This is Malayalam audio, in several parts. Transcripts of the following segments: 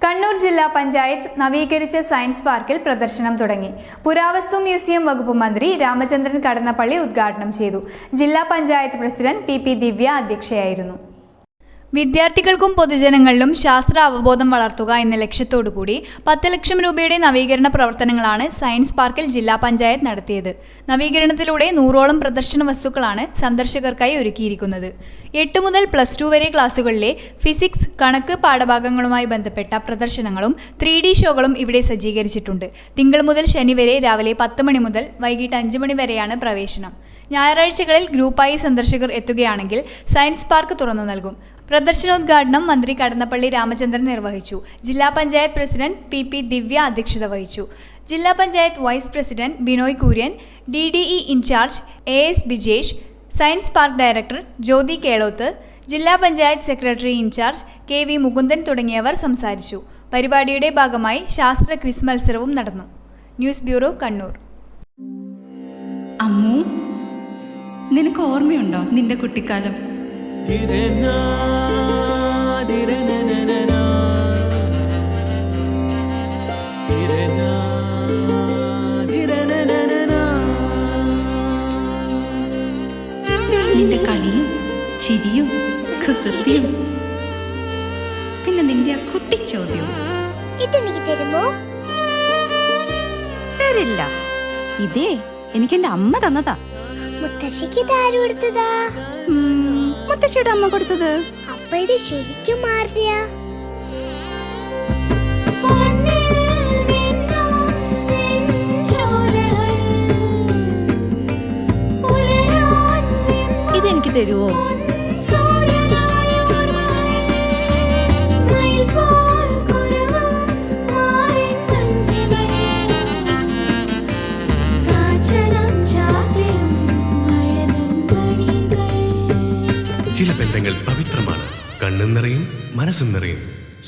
കണ്ണൂർ ജില്ലാ പഞ്ചായത്ത് നവീകരിച്ച സയൻസ് പാർക്കിൽ പ്രദർശനം തുടങ്ങി. പുരാവസ്തു മ്യൂസിയം വകുപ്പ് മന്ത്രി രാമചന്ദ്രൻ കടന്നപ്പള്ളി ഉദ്ഘാടനം ചെയ്തു. ജില്ലാ പഞ്ചായത്ത് പ്രസിഡന്റ് പി ദിവ്യ അധ്യക്ഷയായിരുന്നു. വിദ്യാർത്ഥികൾക്കും പൊതുജനങ്ങളിലും ശാസ്ത്ര അവബോധം വളർത്തുക എന്ന ലക്ഷ്യത്തോടുകൂടി 10 ലക്ഷം രൂപയുടെ നവീകരണ പ്രവർത്തനങ്ങളാണ് സയൻസ് പാർക്കിൽ ജില്ലാ പഞ്ചായത്ത് നടത്തിയത്. നവീകരണത്തിലൂടെ 100ഓളം പ്രദർശന വസ്തുക്കളാണ് സന്ദർശകർക്കായി ഒരുക്കിയിരിക്കുന്നത്. 8 മുതൽ +2 വരെ ക്ലാസുകളിലെ ഫിസിക്സ്, കണക്ക് പാഠഭാഗങ്ങളുമായി ബന്ധപ്പെട്ട പ്രദർശനങ്ങളും 3D ഷോകളും ഇവിടെ സജ്ജീകരിച്ചിട്ടുണ്ട്. തിങ്കൾ മുതൽ ശനി വരെ രാവിലെ 10 മണി മുതൽ വൈകിട്ട് 5 മണി വരെയാണ് പ്രവേശനം. ഞായറാഴ്ചകളിൽ ഗ്രൂപ്പായി സന്ദർശകർ എത്തുകയാണെങ്കിൽ സയൻസ് പാർക്ക് തുറന്നു നൽകും. പ്രദർശനോദ്ഘാടനം മന്ത്രി കടന്നപ്പള്ളി രാമചന്ദ്രൻ നിർവഹിച്ചു. ജില്ലാ പഞ്ചായത്ത് പ്രസിഡന്റ് പി ദിവ്യ അധ്യക്ഷത വഹിച്ചു. ജില്ലാ panchayat vice president Binoy Kurian, DDE incharge AS Bijesh, science park director Jyothi Keloth, ജില്ലാ panchayat secretary incharge KV Mukundan തുടങ്ങിയവർ സംസാരിച്ചു. പരിപാടിയുടെ ഭാഗമായി ശാസ്ത്ര ക്വിസ് മത്സരവും നടന്നു. News bureau, Kannur. അമ്മു, നിനക്ക് ഓർമ്മയുണ്ടോ നിന്റെ കുട്ടിക്കാലം? നിന്റെ കളിയും ചിരിയും കുസൃതിയും, പിന്നെ നിന്റെ ആ കുട്ടിച്ചോദ്യവും. ഇതെനിക്ക് തരുമോ? തരില്ല. ഇതേ എനിക്ക് എന്റെ അമ്മ തന്നതാ. മുത്തശ്ശിക്ക് ഇതാര് കൊടുത്തതാ? മുത്തശ്ശിയുടെ അമ്മ കൊടുത്തത്. അപ്പൊ ഇത് ശരിക്കും മാറിയ? ഇതെനിക്ക് തരുവോ? ചില ബന്ധങ്ങൾ പവിത്രമാണ്. കണ്ണും നിറയും മനസ്സും നിറയും.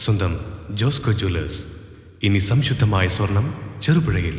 സ്വന്തം ജോസ്കോ ജ്വല്ലേഴ്സ്. ഇനി സംശുദ്ധമായ സ്വർണം ചെറുപുഴയിൽ.